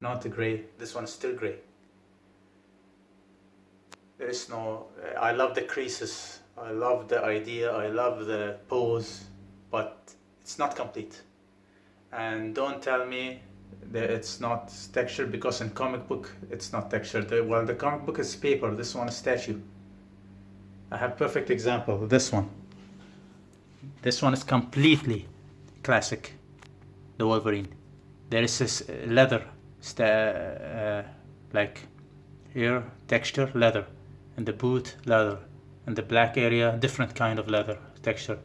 not gray. This one is still gray. There is no, I love the creases, I love the idea, I love the pose, but it's not complete. And don't tell me that it's not textured, because in comic book it's not textured. Well, the comic book is paper, this one is statue. I have perfect example, this one. This one is completely classic, the Wolverine. There is this leather, like here, texture, leather. And the boot, leather. And the black area, different kind of leather texture.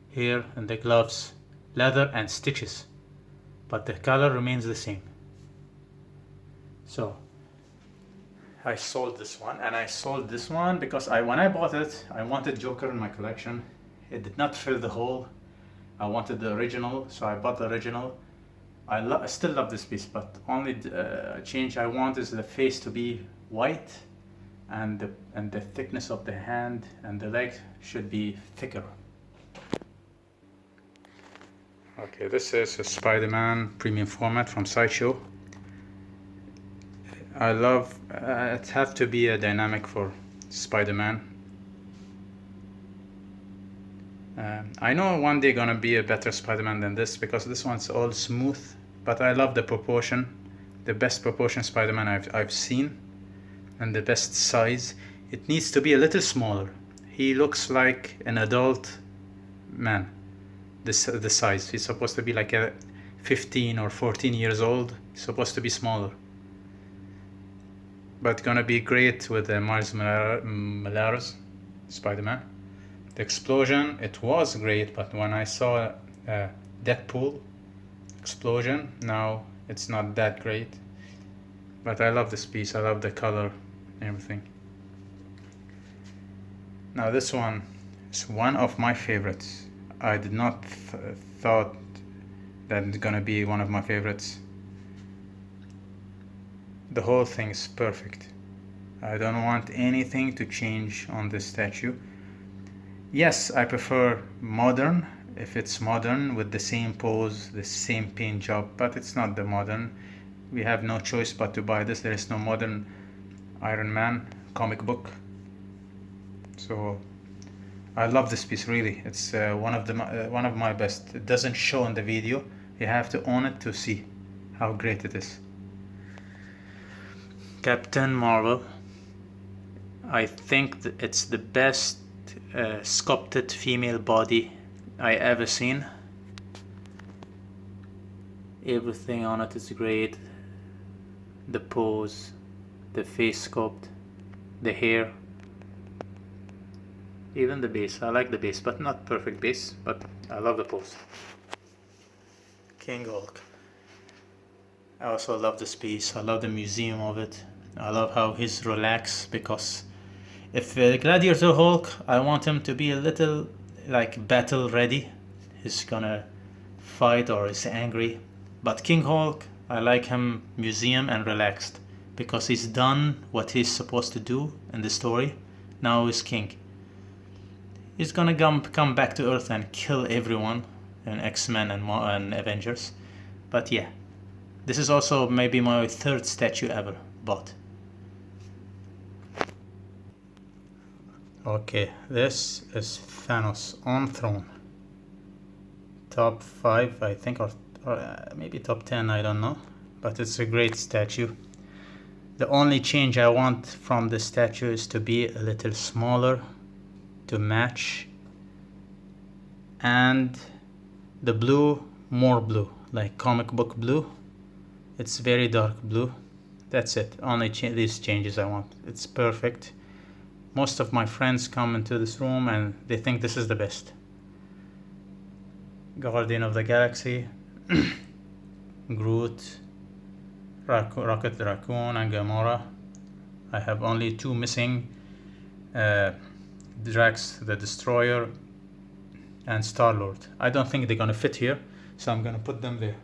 Here, and the gloves, leather and stitches. But the color remains the same. So, I sold this one, and I sold this one because when I bought it, I wanted Joker in my collection. It did not fill the hole. I wanted the original, so I bought the original. I still love this piece, but only change I want is the face to be white, and the thickness of the hand and the leg should be thicker. Okay, this is a SpiderMan premium format from Sideshow. I love it. Have to be a dynamic for SpiderMan. I know one day gonna be a better Spider-Man than this, because this one's all smooth, but I love the proportion, the best proportion Spider-Man I've seen, and the best size. It needs to be a little smaller. He looks like an adult man. The size, he's supposed to be like a 15 or 14 years old. He's supposed to be smaller, but gonna be great with the Miles Morales Spider-Man. The explosion, it was great, but when I saw Deadpool explosion, now it's not that great. But I love this piece, I love the color, everything. Now this one is one of my favorites. I did not thought that it's gonna be one of my favorites. The whole thing is perfect. I don't want anything to change on this statue. Yes, I prefer modern, if it's modern with the same pose, the same paint job, but it's not the modern. We have no choice but to buy this. There is no modern Iron Man comic book. So I love this piece, really. It's one of my best. It doesn't show in the video. You have to own it to see how great it is. Captain Marvel. I think that it's the best sculpted female body I ever seen. Everything on it is great. The pose, the face sculpt, the hair, even the base. I like the base, but not perfect base, but I love the pose. King Hulk. I also love this piece. I love the museum of it. I love how he's relaxed, because if Gladiator Hulk, I want him to be a little like battle ready. He's gonna fight or is angry. But King Hulk, I like him museum and relaxed, because he's done what he's supposed to do in the story. Now he's king. He's gonna come back to Earth and kill everyone in X-Men and Avengers. But yeah, this is also maybe my third statue ever bought. Okay, this is Thanos on throne. Top 5, I think, or maybe top 10, I don't know. But it's a great statue. The only change I want from the statue is to be a little smaller to match. And the blue, more blue, like comic book blue. It's very dark blue. That's it. Only these changes I want. It's perfect. Most of my friends come into this room and they think this is the best. Guardian of the Galaxy, Groot, Rocket Raccoon, and Gamora. I have only 2 missing. Drax the Destroyer and Star-Lord. I don't think they're gonna fit here, so I'm gonna put them there.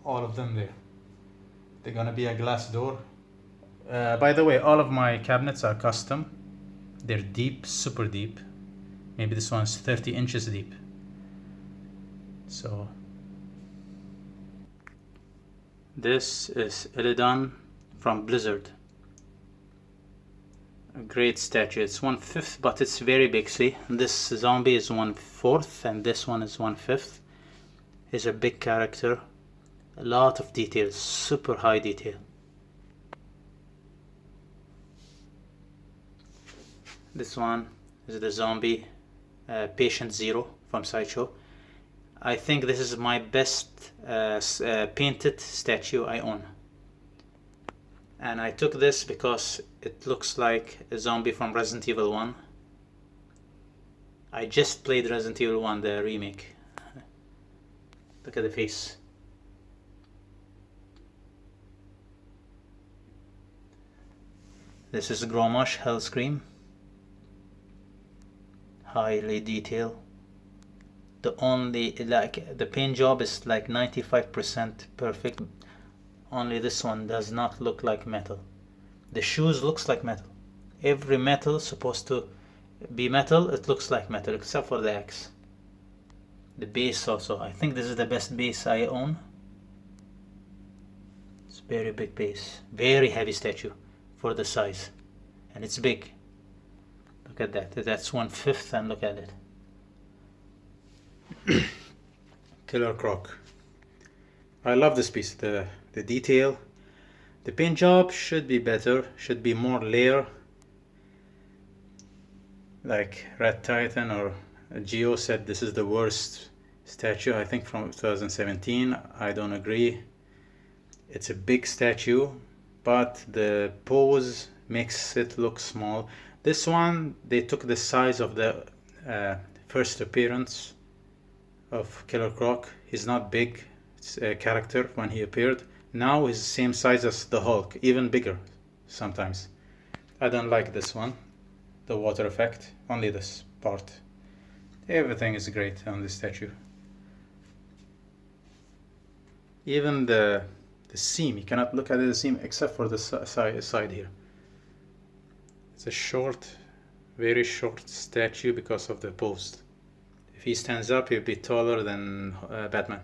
All of them there. They're gonna be a glass door. By the way, all of my cabinets are custom. They're deep, super deep. Maybe this one's 30 inches deep. So This is Illidan from Blizzard. A great statue. It's 1/5, but it's very big. See, this zombie is 1/4 and this one is 1/5. He's a big character. A lot of details, super high detail. This one is the zombie, Patient Zero from Sideshow. I think this is my best painted statue I own. And I took this because it looks like a zombie from Resident Evil 1. I just played Resident Evil 1, the remake. Look at the face. This is Gromosh Hellscream. Highly detailed. The only, like, the paint job is like 95% perfect. Only this one does not look like metal. The shoes looks like metal. Every metal supposed to be metal, it looks like metal except for the axe. The base also, I think this is the best base I own. It's very big base, very heavy statue for the size, and it's big. Look at that, that's 1/5 and look at it. Killer Croc. I love this piece, the detail. The paint job should be better, should be more layer. Like Red Titan or Geo said this is the worst statue, I think from 2017. I don't agree. It's a big statue, but the pose makes it look small. This one, they took the size of the first appearance of Killer Croc. He's not big character when he appeared. Now he's the same size as the Hulk, even bigger sometimes. I don't like this one, the water effect, only this part. Everything is great on this statue. Even the seam, you cannot look at the seam except for the side here. It's a short, very short statue because of the post. If he stands up, he'll be taller than Batman.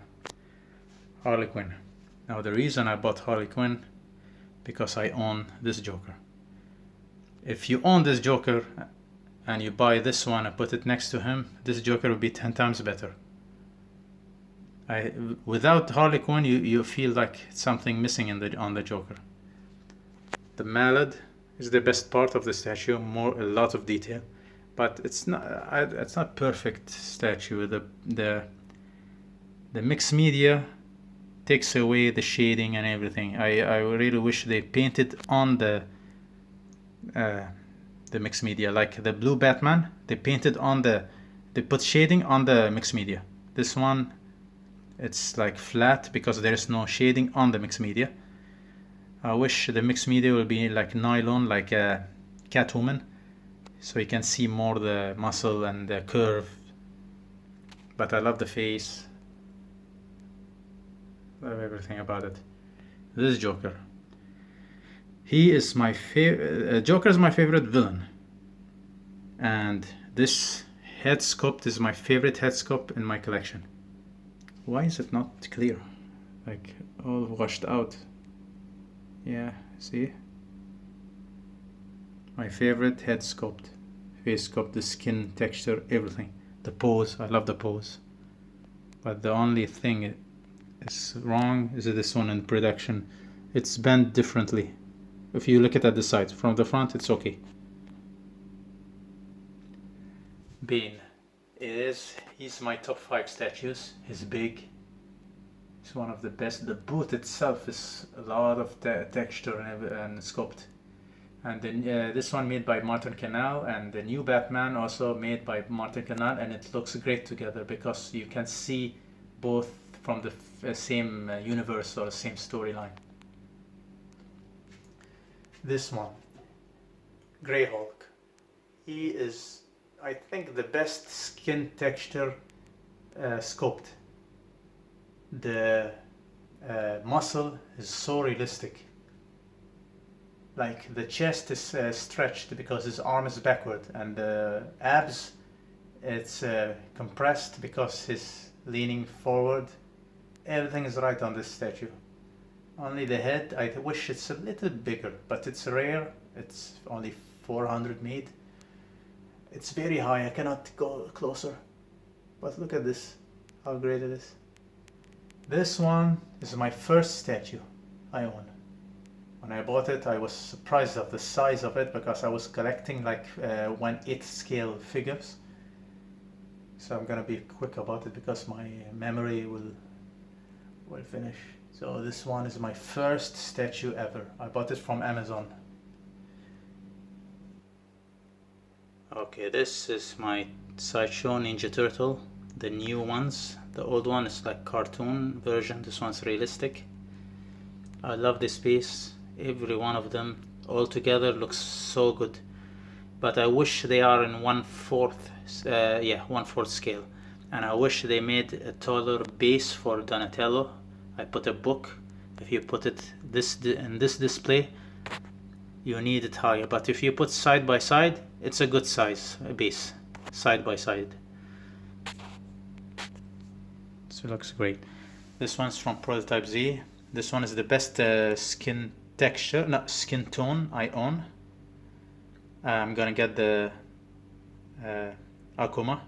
Harley Quinn. Now the reason I bought Harley Quinn, because I own this Joker. If you own this Joker and you buy this one and put it next to him, this Joker will be 10 times better. Without Harley Quinn, you feel like something missing on the Joker. The mallet is the best part of the statue, a lot of detail, but it's not perfect statue. The mixed media takes away the shading and everything. I really wish they painted on the mixed media, like the blue Batman. They put shading on the mixed media. This one, it's like flat because there is no shading on the mixed media. I wish the mixed media will be like nylon, like a Catwoman, so you can see more the muscle and the curve. But I love the face. Love everything about it. This Joker. He is my favorite. Joker is my favorite villain. And this head sculpt is my favorite head sculpt in my collection. Why is it not clear? Like all washed out. Yeah, see? My favorite head sculpt. Face sculpt, the skin texture, everything. The pose, I love the pose. But the only thing is wrong is this one in production. It's bent differently. If you look at the side, from the front it's okay. Bane. He's my top 5 statues. He's big. He's one of the best. The boot itself is a lot of texture and sculpt. And then this one made by Martin Canal, and the new Batman also made by Martin Canal, and it looks great together because you can see both from the same universe or same storyline. This one, Grey Hulk. He is, I think, the best skin texture sculpt. The muscle is so realistic. Like the chest is stretched because his arm is backward, and the abs, it's compressed because he's leaning forward. Everything is right on this statue. Only the head. I wish it's a little bigger, but it's rare. It's only 400 made. It's very high. I cannot go closer. But look at this. How great it is. This one is my first statue I own. When I bought it, I was surprised of the size of it because I was collecting like 1/8 scale figures. So I'm gonna be quick about it because my memory will finish. So this one is my first statue ever. I bought it from Amazon. Okay, this is my Sideshow Ninja Turtle, the new ones. The old one is like cartoon version, this one's realistic. I love this piece. Every one of them all together looks so good. But I wish they are in 1/4, 1/4 scale. And I wish they made a taller base for Donatello. I put a book. If you put it in this display, you need it higher. But if you put side by side, it's a good size base, side by side. So it looks great. This one's from Prototype Z. This one is the best skin texture, not skin tone I own. I'm gonna get the Akuma,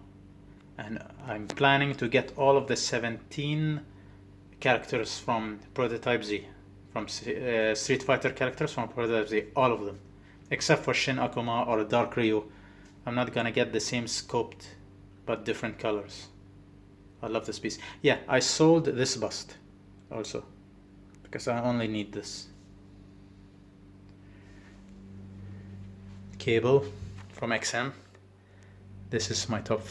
and I'm planning to get all of the 17 characters from Prototype Z, from Street Fighter characters from Prototype Z, all of them, except for Shin Akuma or Dark Ryu. I'm not gonna get the same sculpt, but different colors. I love this piece. Yeah, I sold this bust also, because I only need this. Cable from XM. This is my top 5.